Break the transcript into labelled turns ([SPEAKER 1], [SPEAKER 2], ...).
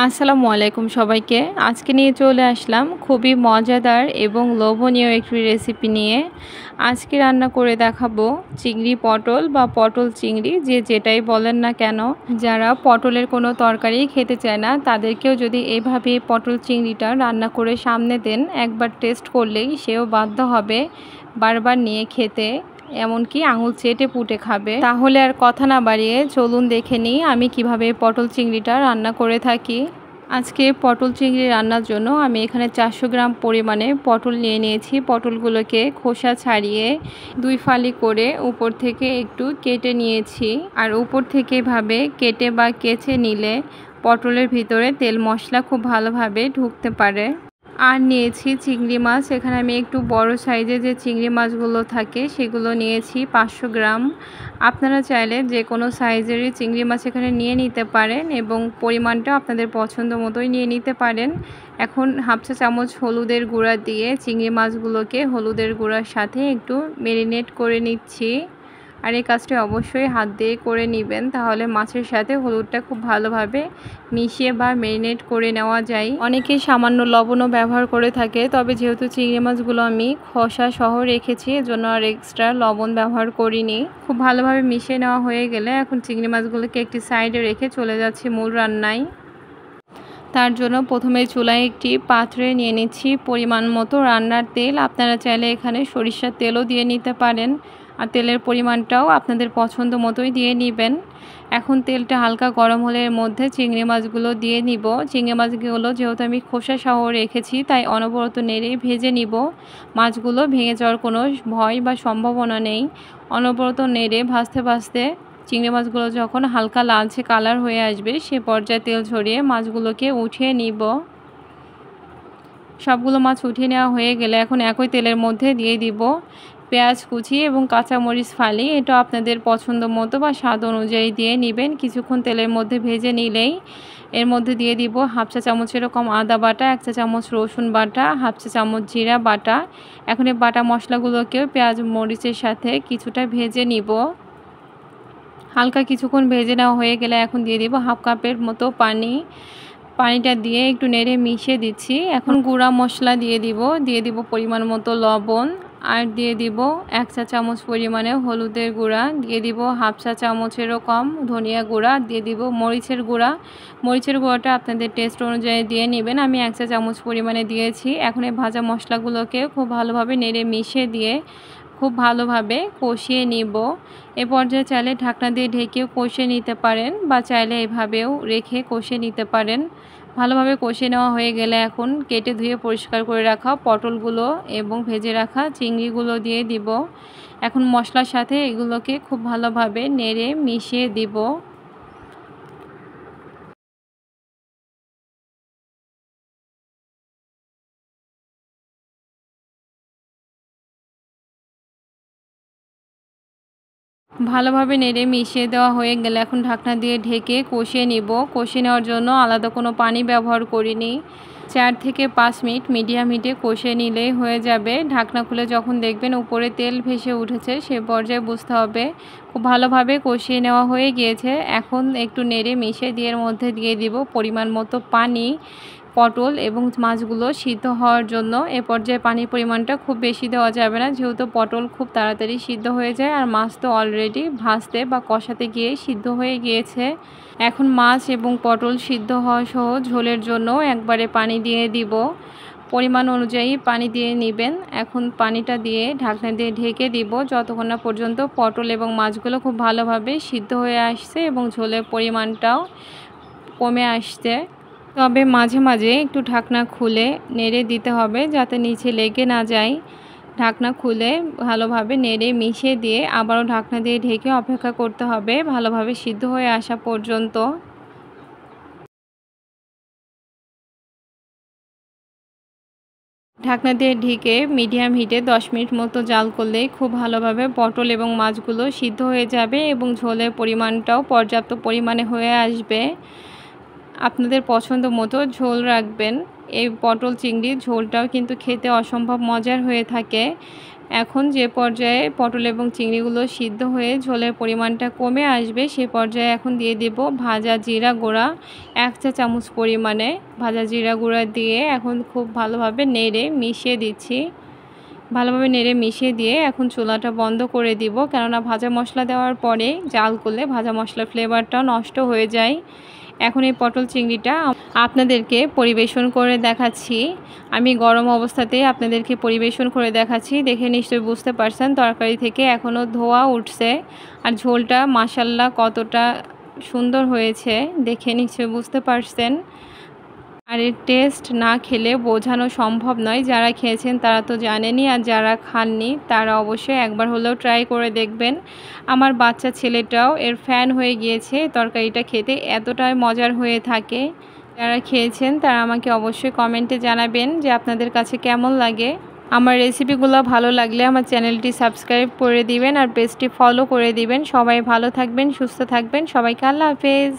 [SPEAKER 1] আসসালামু আলাইকুম সবাইকে। আজকে নিয়ে চলে আসলাম খুবই মজাদার এবং লোভনীয় একটি রেসিপি নিয়ে। আজকে রান্না করে দেখাবো চিংড়ি পটল বা পটল চিংড়ি, যে যেটাই বলেন না কেন। যারা পটলের কোনো তরকারি খেতে চায় না, তাদেরকেও যদি এইভাবে পটল চিংড়িটা রান্না করে সামনে দেন, একবার টেস্ট করলেই সেও বাধ্য হবে বারবার নিয়ে খেতে, এমনকি আঙুল চেটে পুটে খাবে। তাহলে আর কথা না বাড়িয়ে চলুন দেখে নিই আমি কিভাবে পটল চিংড়িটা রান্না করে থাকি। আজকে পটল চিংড়ি রান্নার জন্য আমি এখানে 400 গ্রাম পরিমাণে পটল নিয়ে নিয়েছি। পটলগুলোকে খোসা ছাড়িয়ে 2 ফালি করে উপর থেকে একটু কেটে নিয়েছি। আর উপর থেকে এভাবে কেটে বা কেচে নিলে পটলের ভিতরে তেল মশলা খুব ভালোভাবে ঢুকতে পারে। আর নিয়েছি চিংড়ি মাছ। এখানে আমি একটু বড় সাইজে যে চিংড়ি মাছগুলো থাকে সেগুলো নিয়েছি 500 গ্রাম। আপনারা চাইলে যে কোনো সাইজেরই চিংড়ি মাছ এখানে নিয়ে নিতে পারেন এবং পরিমাণটা আপনাদের পছন্দ মতোই নিয়ে নিতে পারেন। এখন হাফ চা চামচ হলুদের গুঁড়া দিয়ে চিংড়ি মাছগুলোকে হলুদের গুঁড়ার সাথে একটু ম্যারিনেট করে নিচ্ছি। আর এই কাজটি অবশ্যই হাত দিয়ে করে নেবেন, তাহলে মাছের সাথে হলুদটা খুব ভালোভাবে মিশিয়ে বা ম্যারিনেট করে নেওয়া যায়। অনেকেই সামান্য লবণও ব্যবহার করে থাকে, তবে যেহেতু চিংড়ি মাছগুলো আমি খোসা সহ রেখেছি, এজন্য আর এক্সট্রা লবণ ব্যবহার করিনি। খুব ভালোভাবে মিশিয়ে নেওয়া হয়ে গেলে এখন চিংড়ি মাছগুলোকে একটি সাইডে রেখে চলে যাচ্ছি মূল রান্নায়। তার জন্য প্রথমে চুলায় একটি পাত্রে নিয়ে নিচ্ছি পরিমাণ মতো রান্নার তেল। আপনারা চাইলে এখানে সরিষার তেলও দিয়ে নিতে পারেন, আর তেলের পরিমাণটাও আপনাদের পছন্দ মতোই দিয়ে নেবেন। এখন তেলটা হালকা গরম হলে এর মধ্যে চিংড়ি মাছগুলো দিয়ে নিব। চিংড়ি মাছগুলো যেহেতু আমি খোসা সহ রেখেছি, তাই অনবরত নেড়ে ভেজে নিব। মাছগুলো ভেঙে যাওয়ার কোনো ভয় বা সম্ভাবনা নেই। অনবরত নেড়ে ভাজতে ভাজতে চিংড়ি মাছগুলো যখন হালকা লালচে কালার হয়ে আসবে, সে পর্যায়ে তেল ঝরিয়ে মাছগুলোকে উঠিয়ে নিব। সবগুলো মাছ উঠিয়ে নেওয়া হয়ে গেলে এখন একই তেলের মধ্যে দিয়ে দিব পেঁয়াজ কুচি এবং কাঁচামরিচ ফালি। এটা আপনাদের পছন্দ মতো বা স্বাদ অনুযায়ী দিয়ে নেবেন। কিছুক্ষণ তেলের মধ্যে ভেজে নিলেই এর মধ্যে দিয়ে দিব হাফ চা চামচ এরকম আদা বাটা, 1 চা চামচ রসুন বাটা, হাফ চা চামচ জিরা বাটা। এখন এই বাটা মশলাগুলোকেও পেঁয়াজ মরিচের সাথে কিছুটা ভেজে নিব। হালকা কিছুক্ষণ ভেজে নেওয়া হয়ে গেলে এখন দিয়ে দিব হাফ কাপের মতো পানি। পানিটা দিয়ে একটু নেড়ে মিশিয়ে দিচ্ছি। এখন গুঁড়া মশলা দিয়ে দিব পরিমাণ মতো লবণ, আর দিয়ে দিব 1 চা চামচ পরিমাণে হলুদের গুঁড়া, দিয়ে দিব হাফ চা চামচ এরকম ধনিয়া গুঁড়া, দিয়ে দিব মরিচের গুঁড়া। মরিচের গুঁড়াটা আপনাদের টেস্ট অনুযায়ী দিয়ে নেবেন। আমি 1 চা চামচ পরিমাণে দিয়েছি। এখন এই ভাজা মশলাগুলোকে খুব ভালোভাবে নেড়ে মিশিয়ে দিয়ে খুব ভালোভাবে কষিয়ে নিব। এ পর্যায়ে চাইলে ঢাকনা দিয়ে ঢেকেও কষিয়ে নিতে পারেন, বা চাইলে এভাবেও রেখে কষিয়ে নিতে পারেন। ভালোভাবে কষিয়ে নেওয়া হয়ে গেলে এখন কেটে ধুয়ে পরিষ্কার করে রাখা পটলগুলো এবং ভেজে রাখা চিংড়িগুলো দিয়ে দিব। এখন মশলার সাথে এগুলোকে খুব ভালোভাবে নেড়ে মিশিয়ে দিব। ভালোভাবে নেড়ে মিশিয়ে দেওয়া হয়ে গেলে এখন ঢাকনা দিয়ে ঢেকে কষিয়ে নিব। কষিয়ে নেওয়ার জন্য আলাদা কোনো পানি ব্যবহার করিনি। 4 থেকে 5 মিনিট মিডিয়াম হিটে কষিয়ে নিলেই হয়ে যাবে। ঢাকনা খুলে যখন দেখবেন উপরে তেল ভেসে উঠেছে, সে পর্যায়ে বুঝতে হবে খুব ভালোভাবে কষিয়ে নেওয়া হয়ে গিয়েছে। এখন একটু নেড়ে মিশিয়ে দিয়ে এর মধ্যে দিয়ে দিব পরিমাণ মতো পানি, পটল এবং মাছগুলো সিদ্ধ হওয়ার জন্য। এ পর্যায়ে পানির পরিমাণটা খুব বেশি দেওয়া যাবে না, যেহেতু পটল খুব তাড়াতাড়ি সিদ্ধ হয়ে যায়, আর মাছ তো অলরেডি ভাজতে বা কষাতে গিয়ে সিদ্ধ হয়ে গিয়েছে। এখন মাছ এবং পটল সিদ্ধ হওয়া সহ ঝোলের জন্য একবারে পানি দিয়ে দিব। পরিমাণ অনুযায়ী পানি দিয়ে নেবেন। এখন পানিটা দিয়ে ঢাকনা দিয়ে ঢেকে দিব যতক্ষণ না পর্যন্ত পটল এবং মাছগুলো খুব ভালোভাবে সিদ্ধ হয়ে আসছে এবং ঝোলের পরিমাণটাও কমে আসছে। তবে মাঝে মাঝে একটু ঢাকনা খুলে নেড়ে দিতে হবে, যাতে নিচে লেগে না যায়। ঢাকনা খুলে ভালোভাবে নেড়ে মিশিয়ে দিয়ে আবারও ঢাকনা দিয়ে ঢেকে অপেক্ষা করতে হবে ভালোভাবে সিদ্ধ হয়ে আসা পর্যন্ত। ঢাকনা দিয়ে ঢেকে মিডিয়াম হিটে 10 মিনিট মতো জাল করলেই খুব ভালোভাবে পটল এবং মাছগুলো সিদ্ধ হয়ে যাবে এবং ঝোলের পরিমাণটাও পর্যাপ্ত পরিমাণে হয়ে আসবে। আপনাদের পছন্দ মতো ঝোল রাখবেন। এই পটল চিংড়ির ঝোলটাও কিন্তু খেতে অসম্ভব মজার হয়ে থাকে। এখন যে পর্যায়ে পটল এবং চিংড়িগুলো সিদ্ধ হয়ে ঝোলের পরিমাণটা কমে আসবে, সে পর্যায়ে এখন দিয়ে দেব ভাজা জিরা গুঁড়া 1 চা চামচ পরিমাণে। ভাজা জিরা গুঁড়া দিয়ে এখন খুব ভালোভাবে নেড়ে মিশিয়ে দিচ্ছি। ভালোভাবে নেড়ে মিশিয়ে দিয়ে এখন চুলাটা বন্ধ করে দিব, কেননা ভাজা মশলা দেওয়ার পরে জাল করলে ভাজা মশলার ফ্লেভারটা নষ্ট হয়ে যায়। এখন এই পটল চিংড়িটা আপনাদেরকে পরিবেশন করে দেখাচ্ছি। আমি গরম অবস্থাতেই আপনাদেরকে পরিবেশন করে দেখাচ্ছি। দেখে নিশ্চয়ই বুঝতে পারছেন তরকারি থেকে এখনও ধোঁয়া উঠছে, আর ঝোলটা মাশাআল্লাহ কতটা সুন্দর হয়েছে দেখে নিশ্চয়ই বুঝতে পারছেন। আর এর টেস্ট না খেলে বোঝানো সম্ভব নয়। যারা খেয়েছেন তারা তো জানেনই, আর যারা খাননি তারা অবশ্যই একবার হলেও ট্রাই করে দেখবেন। আমার বাচ্চা ছেলেটাও এর ফ্যান হয়ে গিয়েছে। তরকারিটা খেতে এতটাই মজার হয়ে থাকে। যারা খেয়েছেন তারা আমাকে অবশ্যই কমেন্টে জানাবেন যে আপনাদের কাছে কেমন লাগে। আমার রেসিপিগুলো ভালো লাগলে আমার চ্যানেলটি সাবস্ক্রাইব করে দিবেন আর পেজটি ফলো করে দিবেন। সবাই ভালো থাকবেন, সুস্থ থাকবেন। সবাইকে আল্লাহ হাফেজ।